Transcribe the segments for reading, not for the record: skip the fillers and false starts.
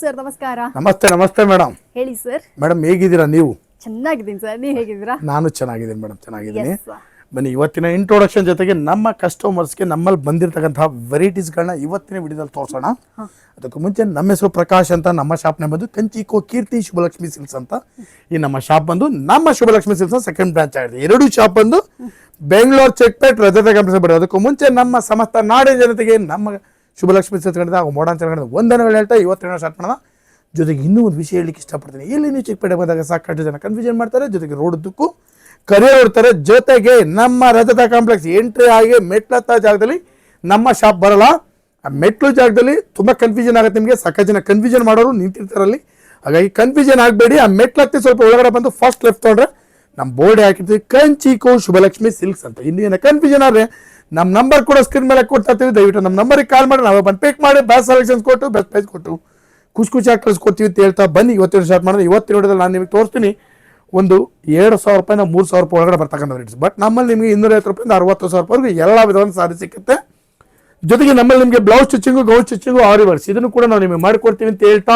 Sir ನಮಸ್ಕಾರ. ನಮಸ್ತೆ ನಮಸ್ತೆ ಮೇಡಮ್. ಹೇಳಿ ಸರ್. ಮೇಡಮ್ ಹೇಗಿದ್ದೀರಾ ನೀವು? ಚೆನ್ನಾಗಿದ್ದೀನಿ ಸರ್, ನೀವು ಹೇಗಿದ್ದೀರಾ? ನಾನು ಚೆನ್ನಾಗಿದ್ದೀನಿ ಮೇಡಮ್, ಚೆನ್ನಾಗಿದ್ದೀನಿ. ಬನ್ನಿ ಇವತ್ತಿನ ಇಂಟ್ರೊಡಕ್ಷನ್ ಜೊತೆಗೆ ನಮ್ಮ ಕಸ್ಟಮರ್ಸ್ಗೆ ನಮ್ಮಲ್ಲಿ ಬಂದಿರತಕ್ಕಂತಹ ವೆರೈಟೀಸ್ಗಳನ್ನ ಇವತ್ತಿನ ವಿಡಿಯೋದಲ್ಲಿ ತೋರಿಸೋಣ. ಅದಕ್ಕೂ ಮುಂಚೆ ನಮ್ಮ ಹೆಸರು ಪ್ರಕಾಶ್ ಅಂತ, ನಮ್ಮ ಶಾಪ್ನ ಬಂದು ಕಂಚಿಕೋ ಕೀರ್ತಿ ಶುಭಲಕ್ಷ್ಮಿ ಸಿಲ್ಕ್ಸ್ ಅಂತ. ಈ ನಮ್ಮ ಶಾಪ್ ಬಂದು ನಮ್ಮ ಶುಭಲಕ್ಷ್ಮಿ ಸಿಲ್ಕ್ಸ್ ಸೆಕೆಂಡ್ ಬ್ರಾಂಚ್ ಆಗಿದೆ. ಎರಡು ಶಾಪ್ ಬಂದು ಬೆಂಗಳೂರು ಚೆಕ್ಪೇಟ್ ರಜತೆ ಕಂಪ್ನಿ ಬರೋದು. ಅದಕ್ಕೂ ಮುಂಚೆ ನಮ್ಮ ಸಮಸ್ತ ನಾಡಿನ ಜನತೆಗೆ ನಮ್ಮ ಶುಭಲಕ್ಷ್ಮಿ ಸಿಲ್ಕ್ಸ್ ಹಾಗೂ ಮೋಡನ್ ಚೆನ್ನ ಒಂದನ್ನು ಹೇಳ್ತಾ ಇವತ್ತಿನ ಸ್ಟಾರ್ಟ್ ಮಾಡೋಣ. ಜೊತೆಗೆ ಇನ್ನೂ ಒಂದು ವಿಷಯ ಹೇಳಲಿಕ್ಕೆ ಇಷ್ಟಪಡ್ತೀನಿ. ಇಲ್ಲಿ ನೀವು ಚಿಕ್ಕಪೇಟೆ ಬಂದಾಗ ಸಾಕಷ್ಟು ಜನ ಕನ್ಫ್ಯೂಷನ್ ಮಾಡ್ತಾರೆ, ಜೊತೆಗೆ ರೋಡ್ದಕ್ಕೂ ಕರಿಯರ್ ಹೊಡ್ತಾರೆ. ಜೊತೆಗೆ ನಮ್ಮ ರಜತ ಕಾಂಪ್ಲೆಕ್ಸ್ ಎಂಟ್ರಿ ಆಗಿ ಮೆಟ್ಲತ್ತ ಜಾಗದಲ್ಲಿ ನಮ್ಮ ಶಾಪ್ ಬರಲ್ಲ. ಆ ಮೆಟ್ಲು ಜಾಗದಲ್ಲಿ ತುಂಬ ಕನ್ಫ್ಯೂಷನ್ ಆಗುತ್ತೆ ನಿಮಗೆ. ಸಾಕಷ್ಟು ಜನ ಕನ್ಫ್ಯೂಷನ್ ಮಾಡೋರು ನಿಂತಿರ್ತಾರಲ್ಲಿ. ಹಾಗಾಗಿ ಕನ್ಫ್ಯೂಷನ್ ಆಗಬೇಡಿ. ಆ ಮೆಟ್ಲತ್ತಿ ಸ್ವಲ್ಪ ಒಳಗಡೆ ಬಂದು ಫಸ್ಟ್ ಲೆಫ್ಟ್ ತೊಗೊಂಡ್ರೆ ನಮ್ಮ ಬೋರ್ಡ್ ಹಾಕಿರ್ತೀವಿ ಕಂಚಿಕೋ ಶುಭಲಕ್ಷ್ಮಿ ಸಿಲ್ಕ್ಸ್ ಅಂತ. ಇನ್ನೇನು ಕನ್ಫ್ಯೂಷನ್ ಆದರೆ ನಮ್ಮ ನಂಬರ್ ಕೂಡ ಸ್ಕ್ರೀನ್ ಮೇಲೆ ಕೊಡ್ತಾ ಇರ್ತೀವಿ. ದಯವಿಟ್ಟು ನಮ್ಮ ನಂಬರಿಗೆ ಕಾಲ್ ಮಾಡಿ, ನಾವು ಬಂದು ಪಿಕ್ ಮಾಡಿ ಬೆಸ್ಟ್ ಸೆಲೆಕ್ಷನ್ಸ್ ಕೊಟ್ಟು ಬೆಸ್ಟ್ ಪ್ರೈಸ್ ಕೊಟ್ಟು ಖುಷಿಯಾಗಿ ಕಳಿಸ್ಕೊಡ್ತೀವಿ ಅಂತ ಹೇಳ್ತಾ ಬನ್ನಿ ಇವತ್ತಿನ ಸ್ಟಾರ್ಟ್ ಮಾಡೋದು. ಇವತ್ತಿನ ವಿಡಿಯೋದಲ್ಲಿ ನಾನು ನಿಮಗೆ ತೋರಿಸ್ತೀನಿ ಒಂದು 2,000 ರೂಪಾಯಿನ 3,000 ರೂಪಾಯಿ ಒಳಗಡೆ ಬರ್ತಕ್ಕಂಥ ರೇಟ್ಸ್. ಬಟ್ ನಮ್ಮಲ್ಲಿ ನಿಮಗೆ 250 ರೂಪಾಯಿಂದ 60,000 ರೂಪಾಯಿವರೆಗೂ ಎಲ್ಲ ವಿಧವಾದ ಸಾರಿ ಸಿಗುತ್ತೆ. ಜೊತೆಗೆ ನಮ್ಮಲ್ಲಿ ನಿಮಗೆ ಬ್ಲೌಸ್ ಸ್ಟಿಚಿಂಗು, ಗೌನ್ ಸ್ಟಿಚಿಂಗು, ಆರಿ ವರ್ಕ್ಸ್ ಇದನ್ನು ಕೂಡ ನಾವು ನಿಮಗೆ ಮಾಡಿಕೊಡ್ತೀವಿ ಅಂತ ಹೇಳ್ತಾ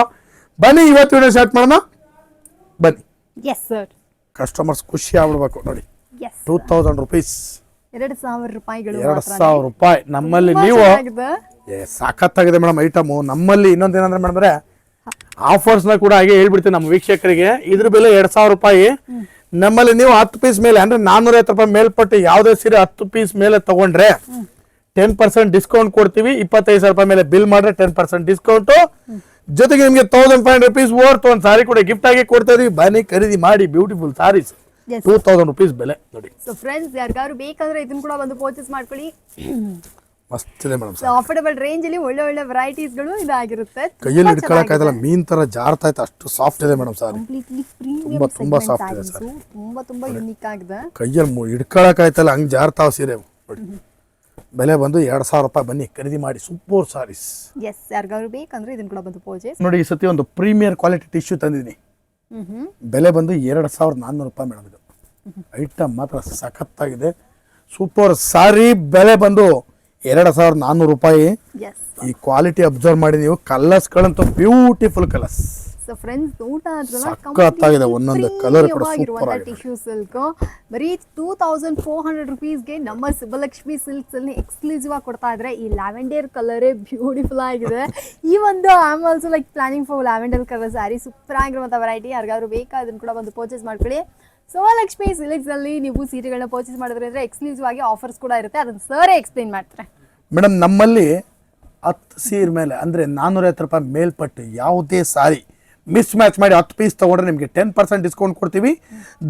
ಬನ್ನಿ ಇವತ್ತು ವಿಡಿಯೋ ಸ್ಟಾರ್ಟ್ ಮಾಡೋಣ. ಬನ್ನಿ. Yes sir. ಕಸ್ಟಮರ್ಸ್ ಖುಷಿ ಆಗ್ಬಿಡ್ಬೇಕು ನೋಡಿ. 2,000 ರೂಪೀಸ್, 2,000 ರೂಪಾಯಿಗಳು, 2,000 ರೂಪಾಯಿ ನಮ್ಮಲ್ಲಿ. ನೀವು ಸಾಕತ್ತಾಗಿದೆ ಮೇಡಮ್ ಐಟಮು. ನಮ್ಮಲ್ಲಿ ಇನ್ನೊಂದು ಏನಂದ್ರೆ ಮೇಡಮ್ ಆಫರ್ಸ್ನ ಕೂಡ ಹಾಗೆ ಹೇಳ್ಬಿಡ್ತೀವಿ ನಮ್ಮ ವೀಕ್ಷಕರಿಗೆ. ಇದ್ರ ಬೆಲೆ 2,000 ರೂಪಾಯಿ. ನಮ್ಮಲ್ಲಿ ನೀವು 10 ಪೀಸ್ ಮೇಲೆ ಅಂದ್ರೆ 450 ರೂಪಾಯಿ ಮೇಲ್ಪಟ್ಟು ಯಾವುದೇ ಸೀರೆ 10 ಪೀಸ್ ಮೇಲೆ ತಗೊಂಡ್ರೆ 10% ಡಿಸ್ಕೌಂಟ್ ಕೊಡ್ತೀವಿ. 25,000 ರೂಪಾಯಿ ಮೇಲೆ ಬಿಲ್ ಮಾಡ್ರೆ 10% ಡಿಸ್ಕೌಂಟು. ಜೊತೆಗೆ ನಿಮಗೆ 1,500 ರೂಪೀಸ್ ವರ್ತ್ ಒಂದು ಸಾರಿ ಕೂಡ ಗಿಫ್ಟ್ ಆಗಿ ಕೊಡ್ತಾ ಇದೀವಿ. ಬನ್ನಿ ಖರೀದಿ ಮಾಡಿ. ಬ್ಯೂಟಿಫುಲ್ ಸಾರೀಸ್ 2,000 ರೂಪೀಸ್ ಬೆಲೆ ನೋಡಿ. ಸೊ ಫ್ರೆಂಡ್ಸ್, ಯಾರಿಗಾದ್ರು ಬೇಕಂದ್ರೆ ಇದನ್ನ ಕೂಡ ಬಂದು ಪರ್ಚೇಸ್ ಮಾಡ್ಕೊಳ್ಳಿ. ಮಸ್ತ್ ಇದೆ ಮೇಡಮ್. ಅಫೋರ್ಡಬಲ್ ರೇಂಜ್ ಅಲ್ಲಿ ಒಳ್ಳೆ ಒಳ್ಳೆ ವೆರೈಟೀಸ್ಗಳು ಇದಾಗಿರುತ್ತೆ. ಕೈಯಲ್ಲಿ ಹಿಡ್ಕೊಳಕ್ಕಾಗಲ್ಲ, ಮೀನ್ ತರ ಜಾರ್ತಾ ಇತ್ತು, ಅಷ್ಟು ಸಾಫ್ಟ್ ಇದೆ ಮೇಡಮ್ ಸಾರಿ. ತುಂಬಾ ಸಾಫ್ಟ್ ಇದೆ ಸರ್. ತುಂಬಾ ಯೂನಿಕ್ ಆಗಿದೆ. ಕೈಯಲ್ಲಿ ಹಿಡ್ಕೊಳಕ್ಕಾಯ್ತಲ್ಲ ಹಂಗ್ ಜಾರ್ತಾವ ಸೀರೆ ನೋಡಿ. ಬೆಲೆ ಬಂದು 2,000 ರೂಪಾಯಿ. ಬನ್ನಿ ಖರೀದಿ ಮಾಡಿ. ಸೂಪರ್ ಸಾರೀಸ್. ಎಸ್, ಯಾರಿಗಾದ್ರು ಬೇಕಂದ್ರೆ ಇದನ್ನ ಕೂಡ ಬಂದು ಪರ್ಚೇಸ್ ನೋಡಿ. ಈ ಸತಿ ಒಂದು ಪ್ರೀಮಿಯರ್ ಕ್ವಾಲಿಟಿ ಟಿಶ್ಯೂ ತಂದಿದ್ದೀನಿ. ಬೆಲೆ ಬಂದು 2,400 ರೂಪಾಯಿ ಮೇಡಮ್. ಇದು ಐಟಮ್ ಮಾತ್ರ ಸಖತ್ತಾಗಿದೆ. ಸೂಪರ್ ಸಾರಿ. ಬೆಲೆ ಬಂದು 2,400 ರೂಪಾಯಿ. ಈ ಕ್ವಾಲಿಟಿ ಅಬ್ಸರ್ವ್ ಮಾಡಿ ನೀವು. ಕಲರ್ಸ್ಗಳಂತೂ ಬ್ಯೂಟಿಫುಲ್ ಕಲರ್ಸ್. ಸೊ ಫ್ರೆಂಡ್ಸ್, ಸಖತ್ತಾಗಿದೆ. ಒಂದೊಂದು ಕಲರ್ ಕೂಡ ಸೂಪರ್ ಆಗಿದೆ. ಟಿಶ್ಯೂ ಸಿಲ್ಕ್ ಬರೀ 2,400 ರೂಪೀಸ್ಗೆ ನಮ್ಮ ಶುಭಲಕ್ಷ್ಮಿ ಸಿಲ್ಕ್ಸ್ ಅಲ್ಲಿ ಎಕ್ಸ್ಕ್ಲೂಸಿವ್ ಆಗಿ ಕೊಡ್ತಾ ಇದ್ರೆ. ಈ ಲ್ಯಾವೆಂಡರ್ ಕಲರೇ ಬ್ಯೂಟಿಫುಲ್ ಆಗಿದೆ. ಈ ಒಂದು I am also like planning for lavender colour sari. Super ಆಗಿರುವಂಥ ವೆರೈಟಿ. ಯಾರಿಗಾದ್ರು ಬೇಕಾ ಅದನ್ನು ಕೂಡ ಬಂದು ಪರ್ಚೇಸ್ ಮಾಡ್ಕೊಳ್ಳಿ. ಶುಭಲಕ್ಷ್ಮಿ ಸಿಲ್ಕ್ಸ್ ಅಲ್ಲಿ ನೀವು ಸೀರೆಗಳನ್ನ ಪರ್ಚೇಸ್ ಮಾಡಿದ್ರೆ ಅಂದ್ರೆ ಎಕ್ಸ್ಕ್ಲೂಸಿವ್ ಆಗಿ ಆಫರ್ಸ್ ಕೂಡ ಇರುತ್ತೆ. ಅದನ್ನ ಸರ್ ಎಕ್ಸ್ಪ್ಲೈನ್ ಮಾಡ್ತಾರೆ ಮೇಡಮ್. ನಮ್ಮಲ್ಲಿ 10 ಸೀರೆ ಮೇಲೆ ಅಂದ್ರೆ 450 ರೂಪಾಯಿ ಮೇಲ್ಪಟ್ಟು ಯಾವುದೇ ಸಾರಿ ಮಿಸ್ ಮ್ಯಾಚ್ ಮಾಡಿ 10 ಪೀಸ್ ತಗೊಂಡ್ರೆ ನಿಮಗೆ 10% ಡಿಸ್ಕೌಂಟ್ ಕೊಡ್ತೀವಿ.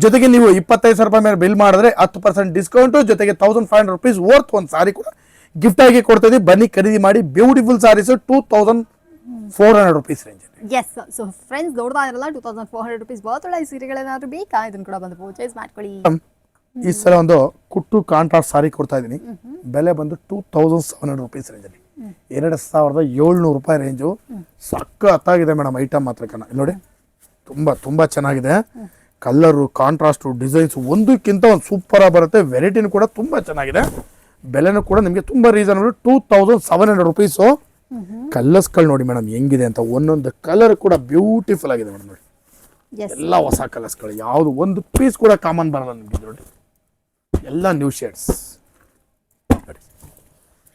ಜೊತೆಗೆ ನೀವು 25,000 ರೂಪಾಯಿ ಮೇಲೆ ಬಿಲ್ ಮಾಡಿದ್ರೆ 10% ಡಿಸ್ಕೌಂಟು. ಜೊತೆಗೆ 1,500 ರೂಪೀಸ್ ವರ್ತ್ ಒಂದು ಸಾರಿ ಕೂಡ ಗಿಫ್ಟ್ ಆಗಿ ಕೊಡ್ತೀವಿ. ಬನ್ನಿ ಖರೀದಿ ಮಾಡಿ. Beautiful saris 2,400 rupees range. Yes. So friends, ನೋಡ್ತಾ ಇರಲ್ಲ 2,400 ರೂಪೀಸ್ ವರ್ತ್ ಒಳ್ಳೆ ಸೀರೆಗಳೇನಾದ್ರು ಬೇಕಾ ಇದನ್ನು ಕೂಡ ಬಂದು ಪರ್ಚೇಸ್ ಮಾಡ್ಕೊಳ್ಳಿ. ಈ ಸಲ ಒಂದು ಕುಟ್ಟು ಕಾಂಟ್ರಾಸ್ಟ್ ಸಾರಿ ಕೊಡ್ತಾ ಇದ್ದೀನಿ. ಬೆಲೆ ಬಂದು 2,700 ರೂಪೀಸ್ ರೇಂಜಲ್ಲಿ. 2,700 ರೂಪಾಯಿ ರೇಂಜು. ಸಖತ್ತಾಗಿದೆ ಮೇಡಮ್ ಐಟಮ್ ಮಾತ್ರ ನೋಡಿ. ತುಂಬಾ ಚೆನ್ನಾಗಿದೆ. ಕಲರು, ಕಾಂಟ್ರಾಸ್ಟು, ಡಿಸೈನ್ಸ್ ಒಂದಕ್ಕಿಂತ ಒಂದು ಸೂಪರ್ ಆಗಿ ಬರುತ್ತೆ. ವೆರೈಟಿನೂ ಕೂಡ ತುಂಬಾ ಚೆನ್ನಾಗಿದೆ. ಬೆಲೆನೂ ಕೂಡ ನಿಮಗೆ ತುಂಬಾ ರೀಸನಬಲ್. 2,700 ರೂಪೀಸು. ಕಲರ್ಸ್ಗಳು ನೋಡಿ ಮೇಡಮ್ ಹೆಂಗಿದೆ ಅಂತ. ಒಂದೊಂದು ಕಲರ್ ಕೂಡ ಬ್ಯೂಟಿಫುಲ್ ಆಗಿದೆ ಮೇಡಮ್ ನೋಡಿ. ಎಲ್ಲ ಹೊಸ ಕಲರ್ಸ್ಗಳು, ಯಾವುದು ಒಂದು ಪೀಸ್ ಕೂಡ ಕಾಮನ್ ಬರಲ್ಲ ನಿಮಗೆ ನೋಡಿ. ಎಲ್ಲ ನ್ಯೂ ಶೇಡ್ಸ್.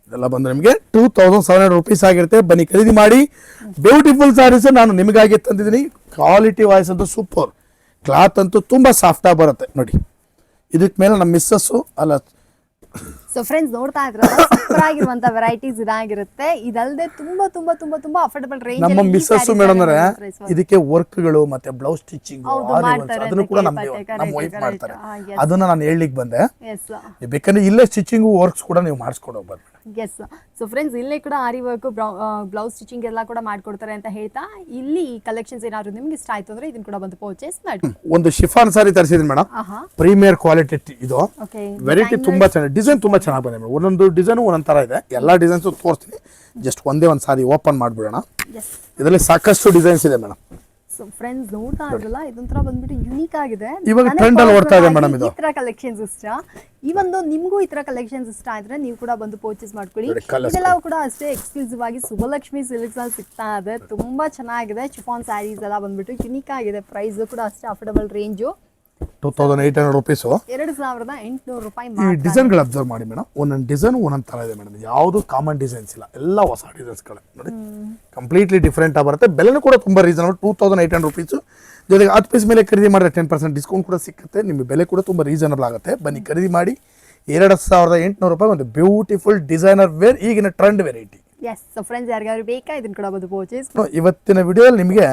ಇದೆಲ್ಲ ಬಂದು ನಿಮಗೆ 2,700 ರೂಪೀಸ್ ಆಗಿರುತ್ತೆ. ಬನ್ನಿ ಖರೀದಿ ಮಾಡಿ. ಬ್ಯೂಟಿಫುಲ್ ಸ್ಯಾರೀಸ್ ನಾನು ನಿಮಗಾಗಿ ತಂದಿದ್ದೀನಿ. ಕ್ವಾಲಿಟಿ ವಾಯ್ಸ್ ಅಂತೂ ಸೂಪರ್. ಕ್ಲಾತ್ ಅಂತೂ ತುಂಬಾ ಸಾಫ್ಟ್ ಆಗಿ ಬರುತ್ತೆ ನೋಡಿ. ಇದಕ್ಕೆ ಮೇಲೆ ನಮ್ಮ ಮಿಸ್ಸಸ್ಸು ಅಲ್ಲ. ಸೊ ಫ್ರೆಂಡ್ಸ್, ನೋಡ್ತಾ ಇದ್ರಲ್ಲ ಸೂಪರ್ ಆಗಿರುವಂತ ವೆರೈಟೀಸ್ ಇದಾಗಿರುತ್ತೆ. ಇದಲ್ಲದೆ ತುಂಬಾ ಅಫೋರ್ಡಬಲ್ ರೇಂಜ್. ನಮ್ಮ ಮಿಸ್ಸಸ್ ಮೇಡಮ್ ಇದಕ್ಕೆ ವರ್ಕ್ಗಳು ಮತ್ತೆ ಬ್ಲೌಸ್ ಸ್ಟಿಚಿಂಗ್ ಅದನ್ನು ಕೂಡ ನಮ್ಮ ವೈಫ್ ಮಾಡ್ತಾರೆ. ಅದನ್ನ ನಾನು ಹೇಳಲಿಕ್ಕೆ ಬಂದೆ. ಬೇಕಂದ್ರೆ ಇಲ್ಲೇ ಸ್ಟಿಚಿಂಗ್ ವರ್ಕ್ಸ್ ಕೂಡ ನೀವು ಮಾಡಿಸ್ಕೊಂಡು ಹೋಗ್ಬಾರ್ದು. ಎಸ್. ಸೊ ಫ್ರೆಂಡ್ಸ್, ಇಲ್ಲೇ ಕೂಡ ಆರಿ ವರ್ಕ್, ಬ್ಲೌಸ್ ಸ್ಟಿಚಿಂಗ್ ಎಲ್ಲ ಕೂಡ ಮಾಡ್ಕೊಡ್ತಾರೆ ಅಂತ ಹೇಳ್ತಾ ಇಲ್ಲಿ ಈ ಕಲೆಕ್ಷನ್ಸ್ ಏನಾದ್ರು ನಿಮ್ಗೆ ಇಷ್ಟ ಆಯ್ತು ಅಂದ್ರೆ ಇದನ್ನ ಕೂಡ ಬಂದು ಪರ್ಚೇಸ್ ಮಾಡಿ. ಒಂದು ಶಿಫಾನ್ ಸಾರಿ ತರಿಸಿದ್ದೀನಿ ಮೇಡಮ್. ಪ್ರೀಮಿಯರ್ ಕ್ವಾಲಿಟಿ ಇದು. ವೆರೈಟಿ ತುಂಬಾ ಚೆನ್ನಾಗಿ, ಡಿಸೈನ್ ತುಂಬಾ ಚೆನ್ನಾಗಿ ಬಂದಿದೆ ಮೇಡಮ್. ಒಂದೊಂದು ಡಿಸೈನ್ ಒಂದೊಂದು ತರ ಇದೆ. ಎಲ್ಲಾ ಡಿಸೈನ್ಸ್ ತೋರಿಸ್ತೀನಿ. ಜಸ್ಟ್ ಒಂದೇ ಒಂದು ಸಾರಿ ಓಪನ್ ಮಾಡ್ಬಿಡೋಣ. ಇದರಲ್ಲಿ ಸಾಕಷ್ಟು ಡಿಸೈನ್ಸ್ ಇದೆ ಮೇಡಮ್. ಫ್ರೆಂಡ್ಸ್ ನೋಡ್ತಾ ಇದ್ರಲ್ಲ ಇದೊಂಥರ ಬಂದ್ಬಿಟ್ಟು ಯುನೀಕ್ ಆಗಿದೆ. ಇವಾಗ ನನಗೆ trend ಅಲ್ಲಿ ಓಡ್ತಾ ಇದೆ personal madam ಆಗಿ ಇದು. ಈ ತರ ಕಲೆಕ್ಷನ್ಸ್ ಇಷ್ಟ. ಈ ಒಂದು ನಿಮ್ಗೂ ಈ ತರ ಕಲೆಕ್ಷನ್ಸ್ ಇಷ್ಟ ಆದ್ರೆ ನೀವು ಕೂಡ ಬಂದು ಪರ್ಚೇಸ್ ಮಾಡ್ಕೊಳ್ಳಿ. ನೋಡಿ, colours ಇದೆಲ್ಲ ಕೂಡ ಅಷ್ಟೇ ಎಕ್ಸ್ಕ್ಲೂಸಿವ್ ಆಗಿ ಸುಬ್ಬಲಕ್ಷ್ಮಿ ಸಿಲ್ಕ್ಸ್ ಅಲ್ಲಿ ಸಿಗ್ತಾ ಇದೆ. ತುಂಬಾ ಚೆನ್ನಾಗಿದೆ. ಚಿಫಾನ್ ಸ್ಯಾರೀಸ್ ಎಲ್ಲ ಬಂದ್ಬಿಟ್ಟು ಯುನೀಕ್ ಆಗಿದೆ. ಪ್ರೈಸ್ ಕೂಡ ಅಷ್ಟೇ ಅಫೋರ್ಡಬಲ್ ರೇಂಜು. 2800 ರುಪೀಸು. 2800 ರೂಪಾಯಿ ಈ ಡಿಸೈನ್ಗಳು ಅಬ್ಸರ್ವ್ ಮಾಡಿ ಮೇಡಮ್, ಒಂದೊಂದು ಡಿಸೈನ್ ಒಂದೊಂದು ಥರ ಇದೆ ಮೇಡಮ್. ಯಾವುದು ಕಾಮನ್ ಡಿಸೈನ್ಸ್ ಇಲ್ಲ, ಎಲ್ಲ ಹೊಸ ಡಿಸೈನ್ಸ್ಗಳೇ ನೋಡಿ. ಕಂಪ್ಲೀಟ್ಲಿ ಡಿಫ್ರೆಂಟ್ ಆಗಿ ಬರುತ್ತೆ. ಬೆಲೆನೂ ಕೂಡ ತುಂಬ ರೀಸನಬಲ್, 2800 ರುಪೀಸು. ಜೊತೆಗೆ 10 ಪೀಸ್ ಮೇಲೆ ಖರೀದಿ ಮಾಡಿದ್ರೆ 10% ಡಿಸ್ಕೌಂಟ್ ಕೂಡ ಸಿಗುತ್ತೆ. ನಿಮಗೆ ಬೆಲೆ ಕೂಡ ತುಂಬ ರೀಸನಬಲ್ ಆಗುತ್ತೆ. ಬನ್ನಿ ಖರೀದಿ ಮಾಡಿ. 2800 ರೂಪಾಯಿ ಒಂದು ಬ್ಯೂಟಿಫುಲ್ ಡಿಸೈನರ್ ವೇರ್, ಈಗಿನ ಟ್ರೆಂಡ್ ವೆರೈಟಿ. ಎಸ್ ಫ್ರೆಂಡ್ಸ್, ಯಾರಿಗಾದ್ರು ಬೇಕಾ ಇದನ್ನ ಕೂಡ ಬಂದು ಪರ್ಚೇಸ್. ಇವತ್ತಿನ ವಿಡಿಯೋದಲ್ಲಿ ನಿಮಗೆ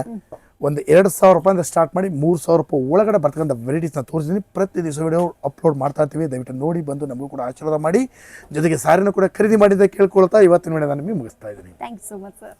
ಒಂದು 2000 ರೂಪಾಯಿಂದ ಸ್ಟಾರ್ಟ್ ಮಾಡಿ 3000 ರೂಪಾಯಿ ಒಳಗಡೆ ಬರ್ತಕ್ಕಂಥ ವೆರೈಟೀಸ್ನ ತೋರಿಸ್ತೀನಿ. ಪ್ರತಿ ದಿವಸ ವಿಡಿಯೋ ಅಪ್ಲೋಡ್ ಮಾಡ್ತಾ ಇರ್ತೀವಿ. ದಯವಿಟ್ಟು ನೋಡಿ ಬಂದು ನಮಗೂ ಕೂಡ ಆಶೀರ್ವಾದ ಮಾಡಿ. ಜೊತೆಗೆ ಸಾರಿನೂ ಕೂಡ ಖರೀದಿ ಮಾಡಿದ್ದೆ ಕೇಳ್ಕೊಳ್ತಾ ಇವತ್ತಿನ ವಿಡಿಯೋ ನಾನು ನಿಮಗೆ ಮುಗಿಸ್ತಾ ಇದ್ದೀನಿ. Thank you so much sir.